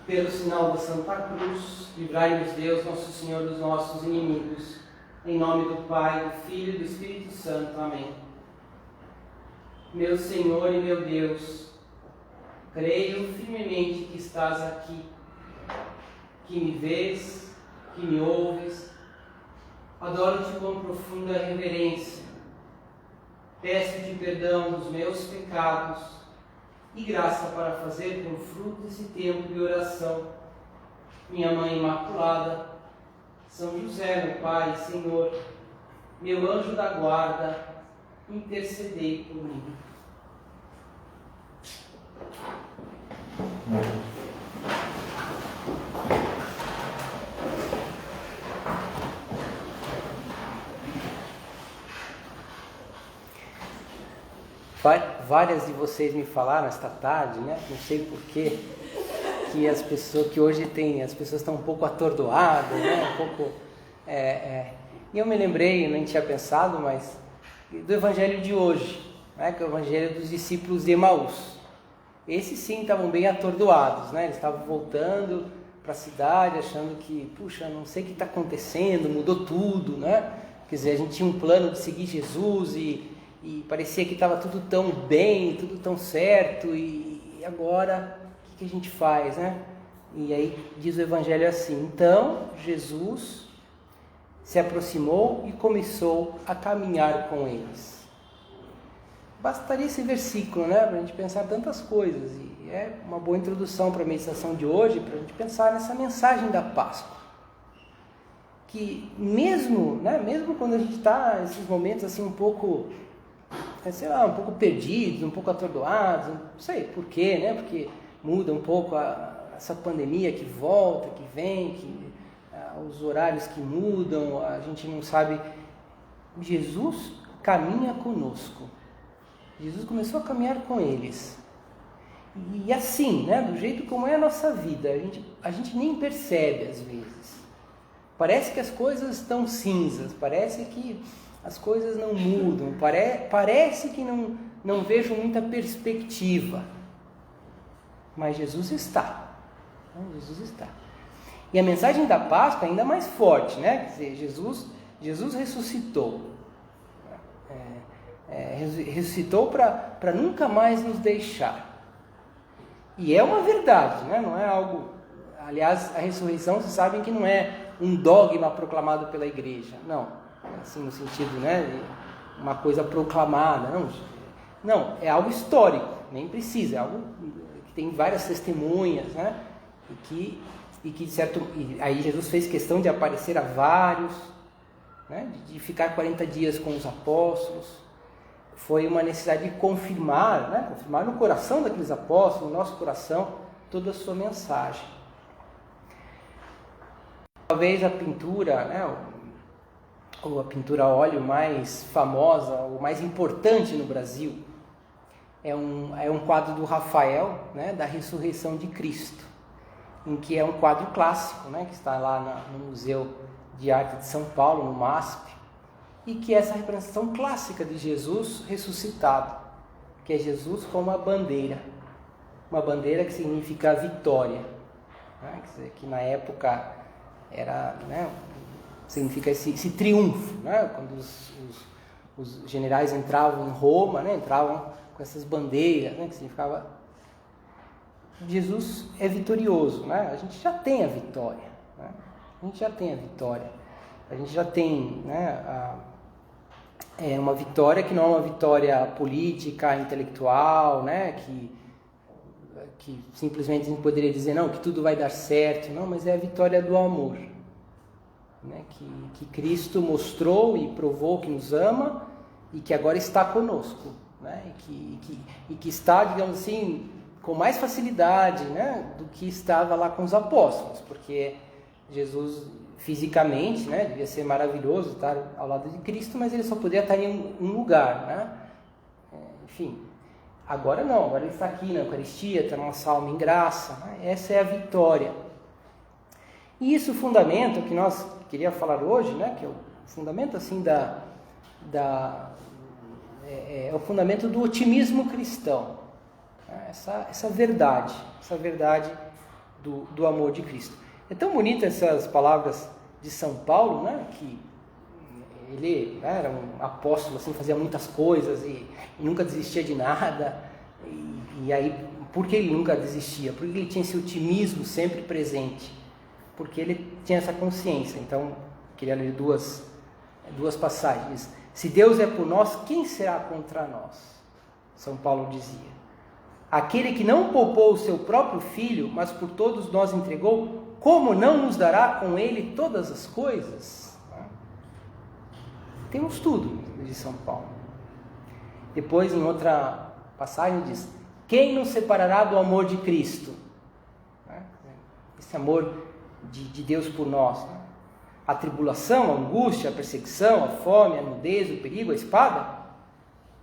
Pelo sinal da Santa Cruz, livrai-nos Deus, nosso Senhor, dos nossos inimigos. Em nome do Pai, do Filho e do Espírito Santo. Amém. Meu Senhor e meu Deus, creio firmemente que estás aqui, que me vês, que me ouves. Adoro-te com profunda reverência. Peço-te perdão dos meus pecados e graça para fazer com fruto esse tempo de oração. Minha Mãe Imaculada, São José, meu Pai, Senhor, meu anjo da guarda, intercedei por mim. Várias de vocês me falaram esta tarde, né? Não sei porquê, que as pessoas que hoje as pessoas estão um pouco atordoadas, né? Um pouco. E eu me lembrei, eu nem tinha pensado, mas do Evangelho de hoje, né? Que é o Evangelho dos discípulos de Emaús. Esses sim estavam bem atordoados, né? Eles estavam voltando para a cidade, achando que, puxa, não sei o que está acontecendo, mudou tudo, né? Quer dizer, a gente tinha um plano de seguir Jesus e parecia que estava tudo tão bem, tudo tão certo, e agora o que a gente faz, né? E aí diz o Evangelho assim: então Jesus se aproximou e começou a caminhar com eles. Bastaria esse versículo, né, para a gente pensar tantas coisas, e é uma boa introdução para a meditação de hoje, para a gente pensar nessa mensagem da Páscoa. Que mesmo quando a gente está nesses momentos assim um pouco perdidos, um pouco atordoados, não sei por quê, né? Porque muda um pouco essa pandemia que volta, que vem, os horários que mudam, a gente não sabe. Jesus caminha conosco. Jesus começou a caminhar com eles. E assim, né? Do jeito como é a nossa vida, a gente nem percebe às vezes. Parece que as coisas estão cinzas, parece que as coisas não mudam, parece que não vejo muita perspectiva. Mas Jesus está. Jesus está. E a mensagem da Páscoa é ainda mais forte, né? Quer dizer, Jesus ressuscitou. Ressuscitou para nunca mais nos deixar. E é uma verdade, né? Não é algo... Aliás, a ressurreição, vocês sabem que não é um dogma proclamado pela igreja. Não. Assim, no sentido, né, de uma coisa proclamada, não, é algo histórico, nem precisa, é algo que tem várias testemunhas, né, e aí Jesus fez questão de aparecer a vários, né, de ficar 40 dias com os apóstolos. Foi uma necessidade de confirmar no coração daqueles apóstolos, no nosso coração, toda a sua mensagem. Talvez a pintura, né, ou a pintura a óleo mais famosa, ou mais importante no Brasil, é um quadro do Rafael, né, da ressurreição de Cristo, em que é um quadro clássico, né, que está lá no Museu de Arte de São Paulo, no MASP, e que é essa representação clássica de Jesus ressuscitado, que é Jesus com uma bandeira que significa vitória, né, quer dizer, que na época era, né, significa esse triunfo, né? Quando os generais entravam em Roma, né? Entravam com essas bandeiras, né? Que significava Jesus é vitorioso, né? A gente já tem a vitória, né? A gente já tem, né? Uma vitória que não é uma vitória política, intelectual, né? Que simplesmente a gente poderia dizer, não, que tudo vai dar certo, não, mas é a vitória do amor. Né, que Cristo mostrou e provou que nos ama e que agora está conosco, né, e que está, digamos assim, com mais facilidade, né, do que estava lá com os apóstolos, porque Jesus fisicamente, né, devia ser maravilhoso estar ao lado de Cristo, mas ele só podia estar em um lugar, né? Enfim, agora não, agora ele está aqui na Eucaristia, está na nossa alma em graça, né? Essa é a vitória. E isso, o fundamento que nós queria falar hoje, né, que é o fundamento assim é o fundamento do otimismo cristão, né? Essa verdade do amor de Cristo. É tão bonito essas palavras de São Paulo, né? Que ele era um apóstolo, assim, fazia muitas coisas e nunca desistia de nada. E aí, por que ele nunca desistia? Porque ele tinha esse otimismo sempre presente. Porque ele tinha essa consciência. Então, queria ler duas passagens. Se Deus é por nós, quem será contra nós? São Paulo dizia. Aquele que não poupou o seu próprio filho, mas por todos nós entregou, como não nos dará com ele todas as coisas? Temos tudo, diz São Paulo. Depois, em outra passagem, diz: quem nos separará do amor de Cristo? Esse amor de Deus por nós. A tribulação, a angústia, a perseguição, a fome, a nudez, o perigo, a espada?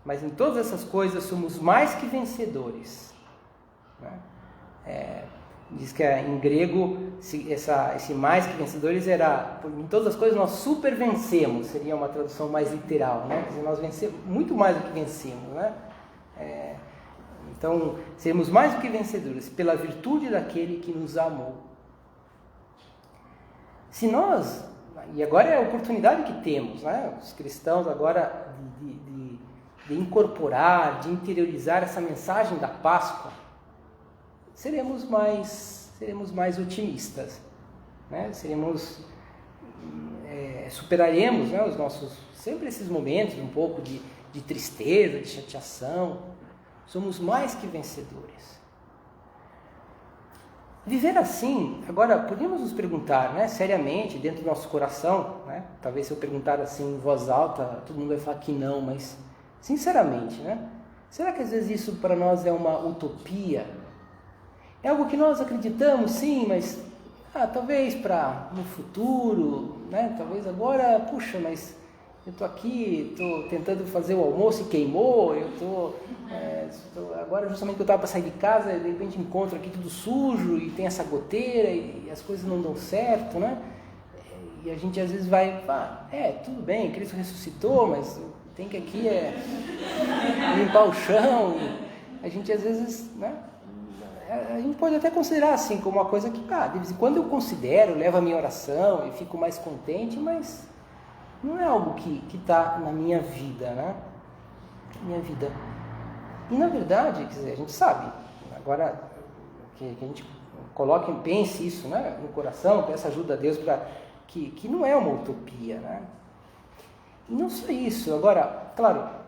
Mas em todas essas coisas somos mais que vencedores. Diz que em grego esse mais que vencedores era, em todas as coisas nós super vencemos, seria uma tradução mais literal, né? Quer dizer, nós vencemos muito mais do que vencemos, né? Então, seremos mais do que vencedores pela virtude daquele que nos amou. Se nós, e agora é a oportunidade que temos, né? Os cristãos agora de incorporar, de interiorizar essa mensagem da Páscoa, seremos mais otimistas, né? Superaremos, né, os nossos, sempre esses momentos um pouco de tristeza, de chateação. Somos mais que vencedores. Viver assim, agora podemos nos perguntar, né, seriamente, dentro do nosso coração, né? Talvez se eu perguntar assim em voz alta, todo mundo vai falar que não, mas sinceramente, né? Será que às vezes isso para nós é uma utopia? É algo que nós acreditamos, sim, mas talvez para no futuro, né? Talvez agora, puxa, mas eu estou aqui, estou tentando fazer o almoço e queimou, agora justamente que eu estava para sair de casa, de repente encontro aqui tudo sujo e tem essa goteira e as coisas não dão certo, né? E a gente às vezes vai, tudo bem, Cristo ressuscitou, mas tem que aqui limpar o chão. E a gente às vezes, né? A gente pode até considerar assim como uma coisa que, de vez em quando eu considero, levo a minha oração e fico mais contente, mas não é algo que está na minha vida, né? Minha vida. E na verdade, quer dizer, a gente sabe, agora que a gente coloque, pense isso, né, no coração, peça ajuda a Deus para que não é uma utopia, né? E não só isso, agora, claro,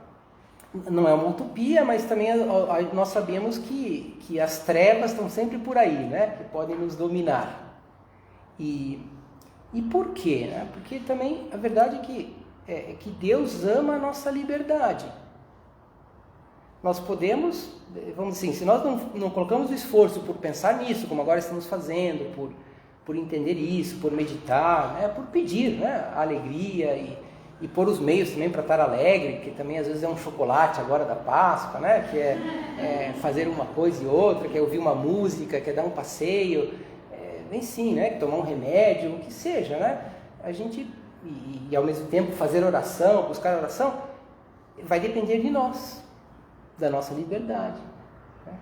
não é uma utopia, mas também nós sabemos que as trevas estão sempre por aí, né? Que podem nos dominar. E por quê? Né? Porque também a verdade é que Deus ama a nossa liberdade. Nós podemos, vamos dizer assim, se nós não colocamos o esforço por pensar nisso, como agora estamos fazendo, por entender isso, por meditar, né? Por pedir, né? A alegria e pôr os meios também para estar alegre, que também às vezes é um chocolate agora da Páscoa, né? Que é fazer uma coisa e outra, que é ouvir uma música, que é dar um passeio, bem sim, né? Tomar um remédio, o que seja, né? A gente, e ao mesmo tempo fazer oração, buscar oração, vai depender de nós, da nossa liberdade. Né?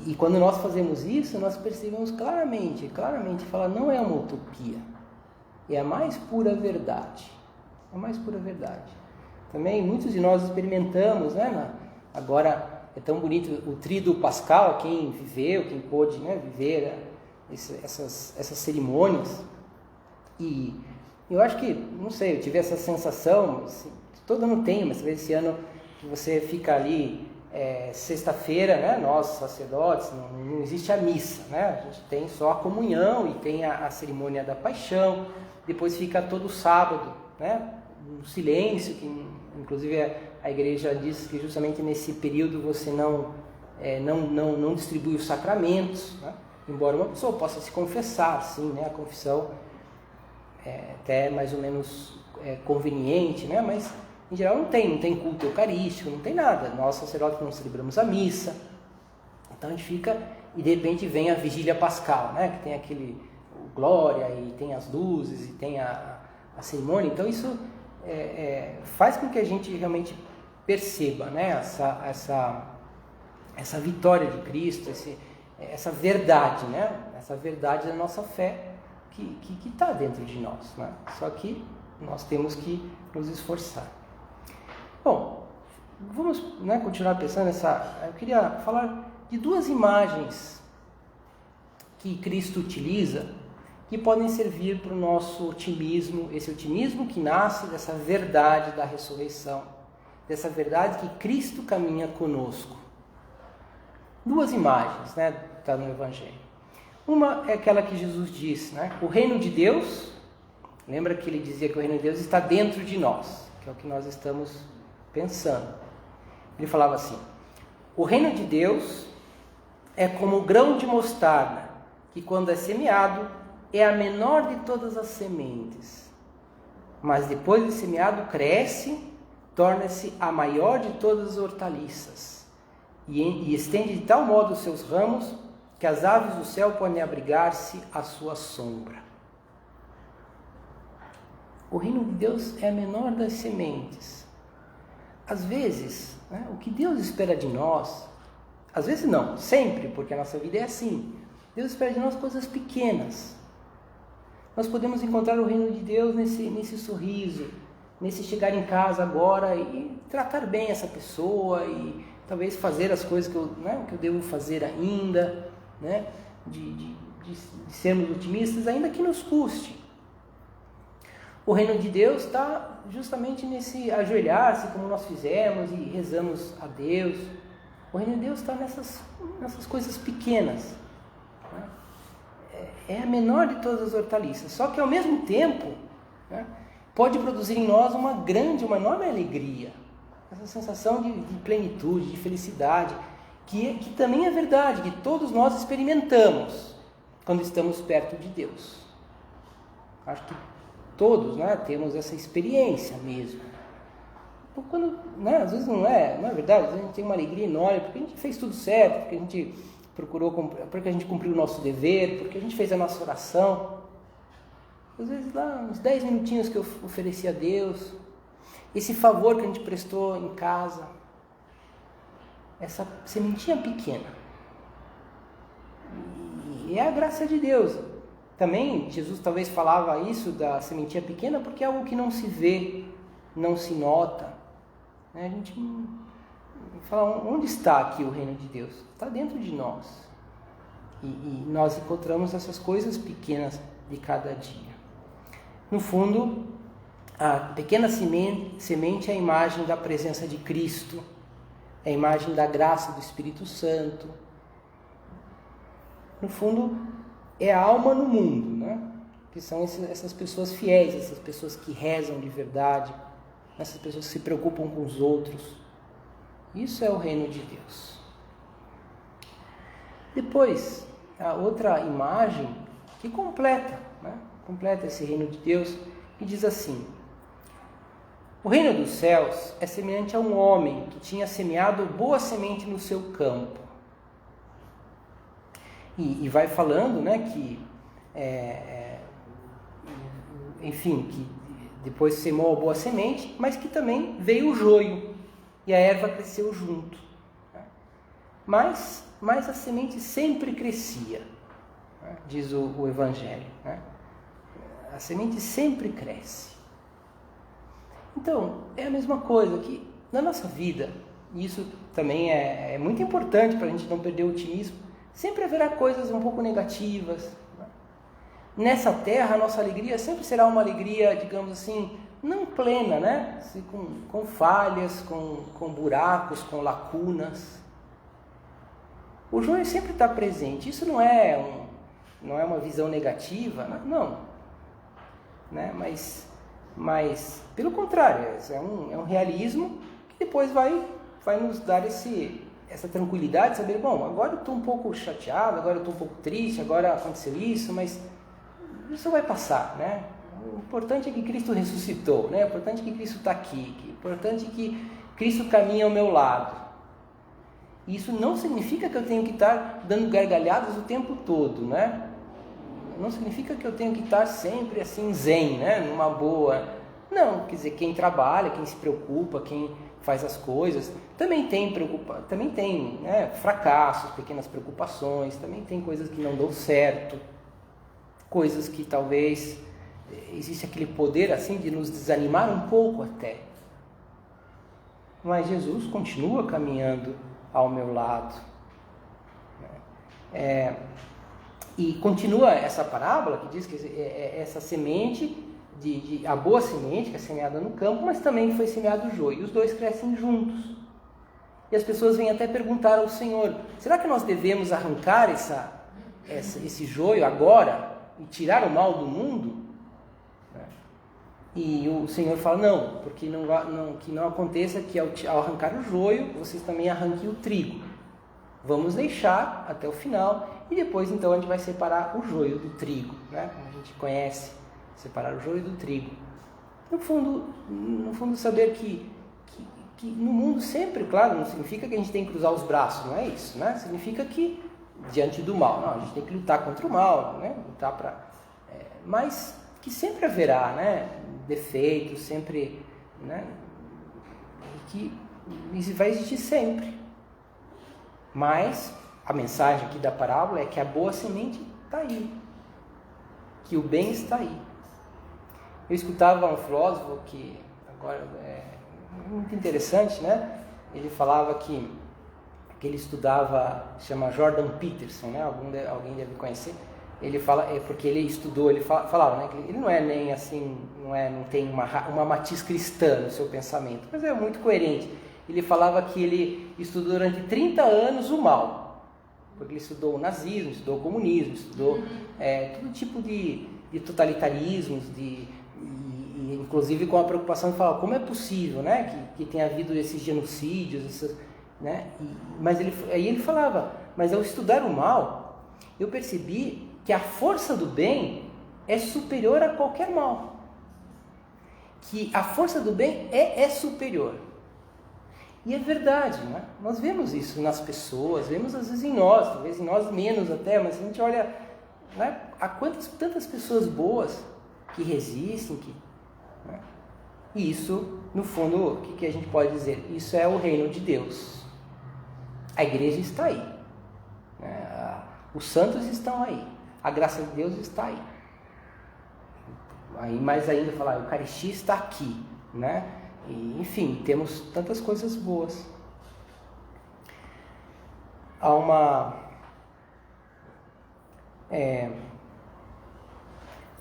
E quando nós fazemos isso, nós percebemos claramente, falar, não é uma utopia, é a mais pura verdade. É a mais pura verdade. Também muitos de nós experimentamos, né? Agora é tão bonito o tríduo pascal, quem viveu, quem pôde, né, viver essas cerimônias. E eu acho que, não sei, eu tive essa sensação, assim, todo ano tem, mas talvez esse ano que você fica ali, sexta-feira, né, nós sacerdotes, não existe a missa, né? A gente tem só a comunhão e tem a cerimônia da paixão, depois fica todo sábado, né, um silêncio, que inclusive a igreja diz que justamente nesse período você não distribui os sacramentos, né? Embora uma pessoa possa se confessar, sim, né? A confissão é até mais ou menos conveniente, né? Mas em geral não tem culto eucarístico, não tem nada. Nós sacerdotes não celebramos a missa, então a gente fica e de repente vem a vigília pascal, né? Que tem aquele glória e tem as luzes e tem a cerimônia. Então isso faz com que a gente realmente perceba, né? Essa vitória de Cristo, essa verdade, né? Essa verdade da nossa fé que está dentro de nós, né? Só que nós temos que nos esforçar. Bom, vamos, né, continuar pensando eu queria falar de duas imagens que Cristo utiliza que podem servir para o nosso otimismo, esse otimismo que nasce dessa verdade da ressurreição, dessa verdade que Cristo caminha conosco. Duas imagens, né, está no Evangelho. Uma é aquela que Jesus disse, né, o reino de Deus, lembra que ele dizia que o reino de Deus está dentro de nós, que é o que nós estamos pensando. Ele falava assim, o reino de Deus é como o grão de mostarda, que quando é semeado, é a menor de todas as sementes. Mas depois de semeado, cresce, torna-se a maior de todas as hortaliças. E estende de tal modo os seus ramos, que as aves do céu podem abrigar-se à sua sombra. O reino de Deus é a menor das sementes. Às vezes, né, o que Deus espera de nós, às vezes não, sempre, porque a nossa vida é assim. Deus espera de nós coisas pequenas. Nós podemos encontrar o reino de Deus nesse sorriso, nesse chegar em casa agora e tratar bem essa pessoa e talvez fazer as coisas que eu devo fazer ainda, né? de sermos otimistas, ainda que nos custe. O reino de Deus está justamente nesse ajoelhar-se, como nós fizemos e rezamos a Deus. O reino de Deus está nessas coisas pequenas. Né? É a menor de todas as hortaliças, só que ao mesmo tempo, né, pode produzir em nós uma enorme alegria, essa sensação de plenitude, de felicidade, que também é verdade, que todos nós experimentamos quando estamos perto de Deus. Acho que todos, né, temos essa experiência mesmo. Quando, né, às vezes não é verdade, às vezes a gente tem uma alegria enorme, porque a gente fez tudo certo, porque a gente porque a gente cumpriu o nosso dever, porque a gente fez a nossa oração. Às vezes lá, uns 10 minutinhos que eu ofereci a Deus, esse favor que a gente prestou em casa, essa sementinha pequena. E é a graça de Deus. Também Jesus talvez falava isso da sementinha pequena porque é algo que não se vê, não se nota. A gente fala, onde está aqui o reino de Deus? Está dentro de nós. E nós encontramos essas coisas pequenas de cada dia. No fundo, a pequena semente é a imagem da presença de Cristo, é a imagem da graça do Espírito Santo. No fundo, é a alma no mundo, né? Que são essas pessoas fiéis, essas pessoas que rezam de verdade, essas pessoas que se preocupam com os outros. Isso é o reino de Deus. Depois, a outra imagem que completa esse reino de Deus, que diz assim: o reino dos céus é semelhante a um homem que tinha semeado boa semente no seu campo. E vai falando, né, que que depois semeou a boa semente, mas que também veio o joio e a erva cresceu junto. Mas a semente sempre crescia, né, diz o Evangelho, né? A semente sempre cresce. Então, é a mesma coisa que na nossa vida, e isso também é muito importante para a gente não perder o otimismo, sempre haverá coisas um pouco negativas. Né? Nessa terra, a nossa alegria sempre será uma alegria, digamos assim, não plena, né? Assim, com falhas, com buracos, com lacunas. O joio sempre está presente. Isso não é uma visão negativa, não. Né? Mas pelo contrário, é um realismo que depois vai nos dar essa tranquilidade de saber, bom, agora eu estou um pouco chateado, agora eu estou um pouco triste, agora aconteceu isso, mas isso vai passar, né? O importante é que Cristo ressuscitou, né? O importante é que Cristo está aqui, o importante é que Cristo caminha ao meu lado. E isso não significa que eu tenho que estar dando gargalhadas o tempo todo, né? Não significa que eu tenho que estar sempre assim zen, né? Numa boa. Não, quer dizer, quem trabalha, quem se preocupa, quem faz as coisas, também tem né, fracassos, pequenas preocupações, também tem coisas que não dão certo, coisas que talvez existe aquele poder assim de nos desanimar um pouco até. Mas Jesus continua caminhando ao meu lado. E continua essa parábola que diz que essa semente, a boa semente que é semeada no campo, mas também foi semeado o joio. E os dois crescem juntos. E as pessoas vêm até perguntar ao Senhor, será que nós devemos arrancar esse joio agora e tirar o mal do mundo? E o Senhor fala, não, porque que não aconteça que ao arrancar o joio, vocês também arranquem o trigo. Vamos deixar até o final e depois então a gente vai separar o joio do trigo, né? Como a gente conhece, separar o joio do trigo. No fundo saber que no mundo sempre, claro, não significa que a gente tem que cruzar os braços, não é isso, né? Significa que diante do mal, não, a gente tem que lutar contra o mal, né? Mas que sempre haverá, né, defeitos, sempre, né, que isso vai existir sempre. Mas a mensagem aqui da parábola é que a boa semente está aí, que o bem está aí. Eu escutava um filósofo que agora é muito interessante, né? Ele falava que ele estudava, chama Jordan Peterson, né? Alguém deve conhecer. Ele fala, porque ele estudou, ele falava, né, que ele não é nem assim, não tem uma matiz cristã no seu pensamento, mas é muito coerente. Ele falava que ele estudou durante 30 anos o mal, porque ele estudou o nazismo, estudou o comunismo, estudou todo tipo de totalitarismos, inclusive com a preocupação de falar como é possível, né, que tenha havido esses genocídios, né, mas aí ele falava, mas ao estudar o mal, eu percebi que a força do bem é superior a qualquer mal. Que a força do bem é superior. E é verdade, né? Nós vemos isso nas pessoas, vemos às vezes em nós, talvez em nós menos até, mas a gente olha, né, há tantas pessoas boas que resistem, né? E isso, no fundo, o que a gente pode dizer? Isso é o reino de Deus. A igreja está aí, né? Os santos estão aí. A graça de Deus está aí. Aí mais ainda falar, a Eucaristia está aqui, né? E, enfim, temos tantas coisas boas. Há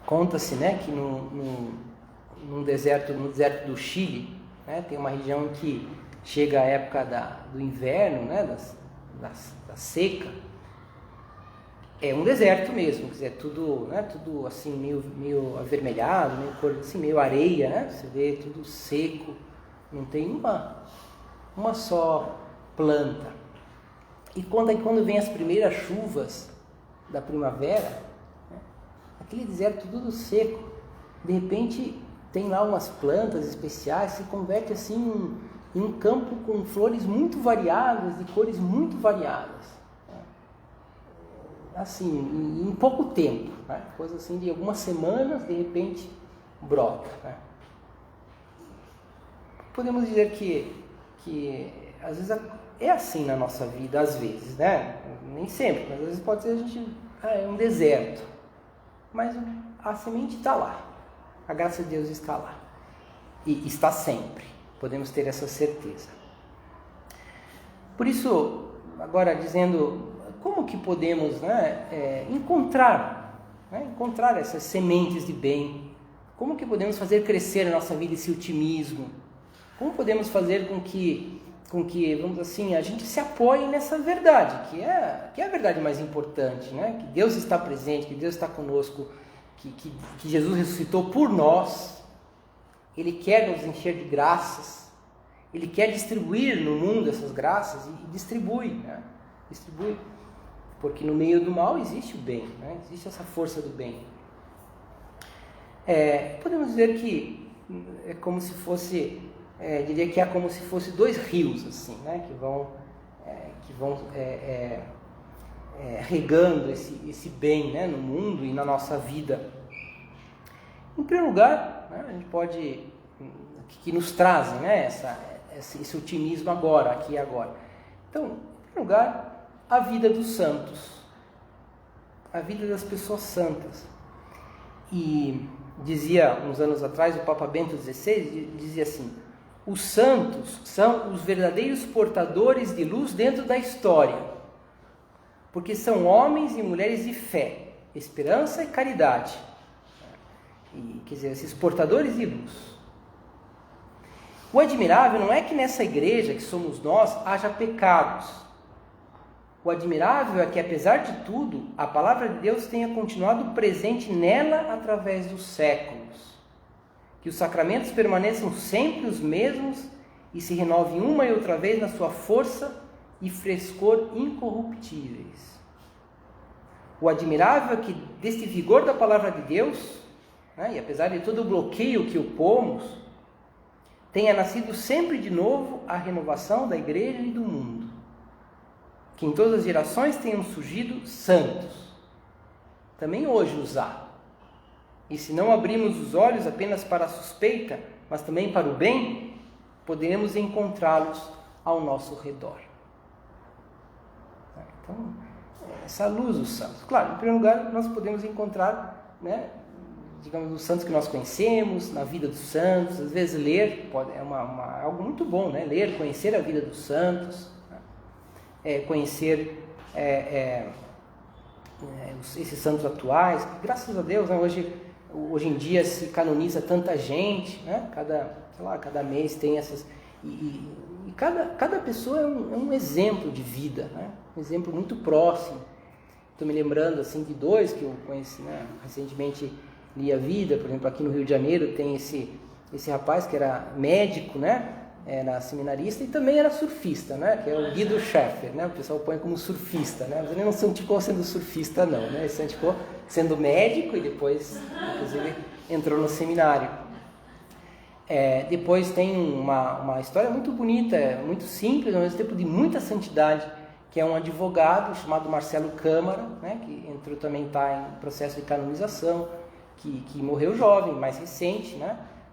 conta-se, né, que no deserto do Chile, né, tem uma região que chega a época do inverno, né, da seca. É um deserto mesmo, quer dizer, tudo assim meio avermelhado, meio cor assim, meio areia, né? Você vê tudo seco, não tem uma só planta. E quando vem as primeiras chuvas da primavera, né, aquele deserto tudo seco, de repente tem lá umas plantas especiais, se converte assim em um campo com flores muito variadas, de cores muito variadas. Assim, em pouco tempo, né? Coisa assim de algumas semanas, de repente brota, né? Podemos dizer que às vezes é assim na nossa vida, às vezes, né? Nem sempre, mas às vezes pode ser a gente é um deserto, mas a semente está lá, a graça de Deus está lá e está sempre, podemos ter essa certeza. Por isso, agora dizendo como que podemos, né, encontrar essas sementes de bem? Como que podemos fazer crescer na nossa vida esse otimismo? Como podemos fazer com que vamos assim, a gente se apoie nessa verdade, que é a verdade mais importante, né? Que Deus está presente, que Deus está conosco, que Jesus ressuscitou por nós, Ele quer nos encher de graças, Ele quer distribuir no mundo essas graças e distribui, né? Distribui. Porque no meio do mal existe o bem, né? Existe essa força do bem. Podemos dizer que é como se fosse, diria que é como se fosse dois rios, assim, né? Que vão regando esse bem, né? No mundo e na nossa vida. Em primeiro lugar, né? A gente pode, que nos trazem, né? esse otimismo agora, aqui e agora. Então, em primeiro lugar, a vida dos santos, a vida das pessoas santas. E dizia, uns anos atrás, o Papa Bento XVI, dizia assim: os santos são os verdadeiros portadores de luz dentro da história, porque são homens e mulheres de fé, esperança e caridade. E, quer dizer, esses portadores de luz. O admirável não é que nessa igreja, que somos nós, haja pecados. O admirável é que, apesar de tudo, a palavra de Deus tenha continuado presente nela através dos séculos. Que os sacramentos permaneçam sempre os mesmos e se renovem uma e outra vez na sua força e frescor incorruptíveis. O admirável é que, deste vigor da palavra de Deus, e apesar de todo o bloqueio que opomos, tenha nascido sempre de novo a renovação da igreja e do mundo. Que em todas as gerações tenham surgido santos. Também hoje os há. E se não abrirmos os olhos apenas para a suspeita, mas também para o bem, poderemos encontrá-los ao nosso redor. Então, essa luz dos santos. Claro, em primeiro lugar, nós podemos encontrar, digamos, os santos que nós conhecemos, na vida dos santos. Às vezes ler é algo muito bom, ler, conhecer a vida dos santos, conhecer esses santos atuais. Graças a Deus, hoje em dia se canoniza tanta gente, cada mês tem essas... E cada pessoa é um exemplo de vida, um exemplo muito próximo. Estou me lembrando assim, de dois que eu conheci, recentemente li a vida. Por exemplo, aqui no Rio de Janeiro tem esse rapaz que era médico, era seminarista e também era surfista, que é o Guido Scheffer, o pessoal põe como surfista, mas ele não se santificou sendo surfista não, ele se santificou sendo médico e depois, inclusive, entrou no seminário. Depois tem uma história muito bonita, muito simples, ao mesmo tempo de muita santidade, que é um advogado chamado Marcelo Câmara, que entrou também, está em processo de canonização, que morreu jovem, mais recente,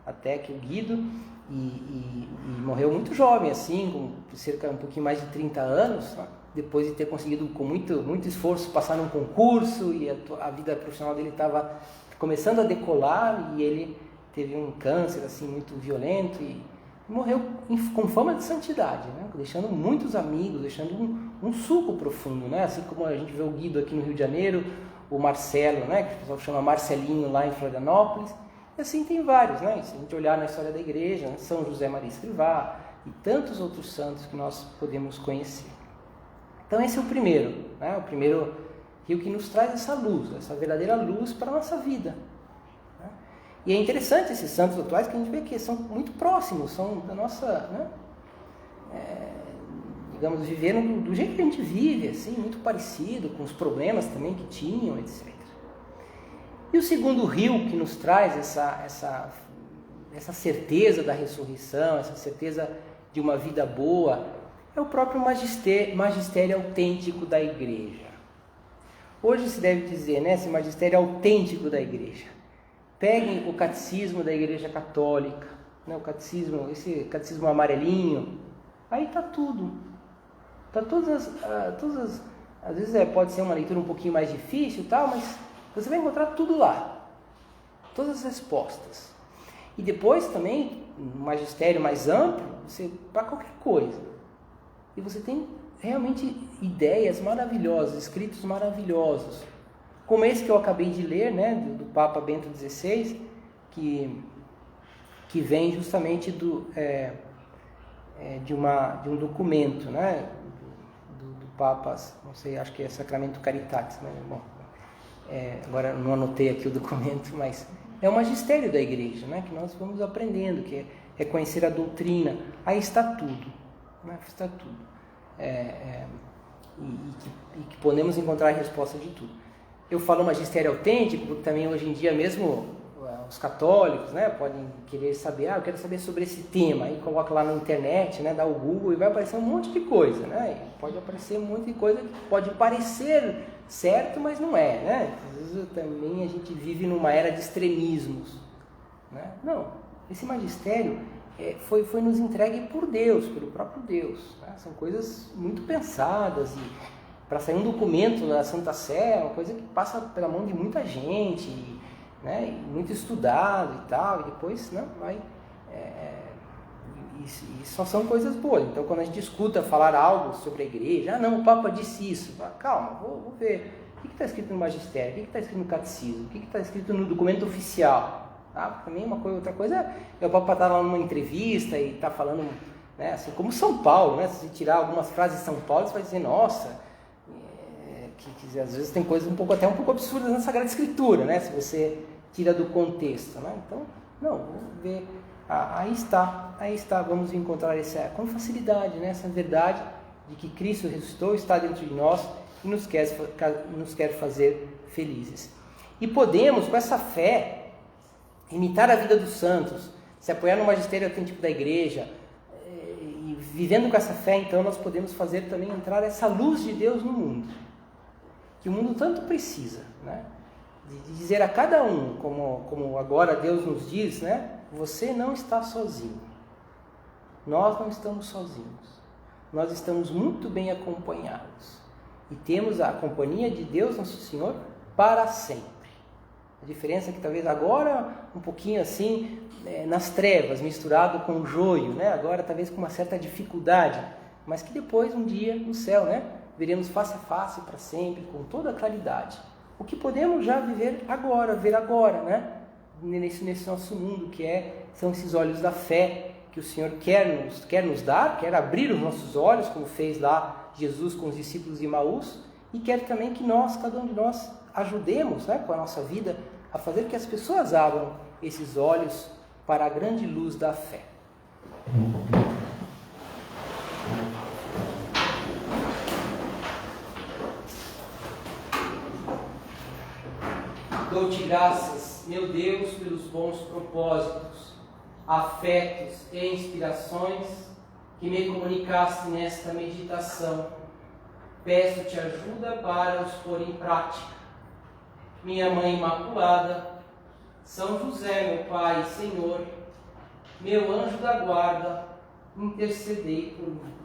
até que o Guido, e morreu muito jovem, assim, com cerca um pouquinho mais de 30 anos, depois de ter conseguido com muito esforço passar num concurso, e a vida profissional dele estava começando a decolar, e ele teve um câncer assim muito violento e morreu com fama de santidade, deixando muitos amigos, deixando um suco profundo, assim como a gente vê o Guido aqui no Rio de Janeiro, o Marcelo, que o pessoal chama Marcelinho lá em Florianópolis, e assim tem vários, se a gente olhar na história da igreja, São José Maria Escrivá e tantos outros santos que nós podemos conhecer. Então esse é o primeiro rio que nos traz essa luz, essa verdadeira luz para a nossa vida. E é interessante esses santos atuais que a gente vê que são muito próximos, são da nossa, digamos, viveram do jeito que a gente vive, assim, muito parecido, com os problemas também que tinham, etc. E o segundo rio que nos traz essa certeza da ressurreição, essa certeza de uma vida boa, é o próprio magistério autêntico da igreja. Hoje se deve dizer, esse magistério autêntico da igreja. Peguem o catecismo da Igreja Católica, esse catecismo amarelinho, aí está tudo. Está todas as... Às vezes pode ser uma leitura um pouquinho mais difícil e tal, mas você vai encontrar tudo lá. Todas as respostas. E depois também, um magistério mais amplo, para qualquer coisa. E você tem realmente ideias maravilhosas, escritos maravilhosos. Como esse que eu acabei de ler, do Papa Bento XVI, que vem justamente de um documento, do Papa, não sei, acho que é Sacramento Caritatis, agora não anotei aqui o documento, mas é o magistério da igreja, que nós vamos aprendendo, que é conhecer a doutrina. Aí está tudo, está tudo. E que podemos encontrar a resposta de tudo. Eu falo magistério autêntico, porque também hoje em dia mesmo os católicos, podem querer saber, eu quero saber sobre esse tema, aí coloca lá na internet, dá o Google e vai aparecer um monte de coisa, e pode aparecer um monte de coisa que pode parecer certo, mas não é, Às vezes também a gente vive numa era de extremismos, Não, esse magistério foi nos entregue por Deus, pelo próprio Deus. Né? São coisas muito pensadas, e para sair um documento da Santa Sé é uma coisa que passa pela mão de muita gente, né? E muito estudado e tal, e depois não, vai... E só são coisas boas. Então, quando a gente escuta falar algo sobre a igreja, não, o Papa disse isso, calma, vou ver. O que está escrito no magistério? O que está escrito no catecismo? O que está escrito no documento oficial? Tá? Também uma coisa, outra coisa é o Papa estar lá numa entrevista e estar falando, né, assim, como São Paulo, né? Se você tirar algumas frases de São Paulo, você vai dizer, nossa, que às vezes tem coisas até um pouco absurdas na Sagrada Escritura, né? Se você tira do contexto, né? Então, não, vamos ver. Aí está, vamos encontrar com facilidade, né? Essa verdade de que Cristo ressuscitou, está dentro de nós e nos quer fazer felizes. E podemos, com essa fé, imitar a vida dos santos, se apoiar no magistério autêntico da igreja, e vivendo com essa fé, então nós podemos fazer também entrar essa luz de Deus no mundo, que o mundo tanto precisa, né? De dizer a cada um, como agora Deus nos diz, né? Você não está sozinho. Nós não estamos sozinhos. Nós estamos muito bem acompanhados. E temos a companhia de Deus, nosso Senhor, para sempre. A diferença é que talvez agora, um pouquinho assim, nas trevas, misturado com o joio, né? Agora talvez com uma certa dificuldade, mas que depois, um dia, no céu, né? Veremos face a face para sempre, com toda a claridade. O que podemos já ver agora, né? Nesse nosso mundo, são esses olhos da fé que o Senhor quer nos dar, quer abrir os nossos olhos, como fez lá Jesus com os discípulos de Emaús, e quer também que cada um de nós, ajudemos, né, com a nossa vida a fazer que as pessoas abram esses olhos para a grande luz da fé. Dou-te graças, meu Deus, pelos bons propósitos, afetos e inspirações que me comunicaste nesta meditação. Peço-te ajuda para os pôr em prática. Minha Mãe Imaculada, São José, meu Pai e Senhor, meu anjo da guarda, intercedei por mim.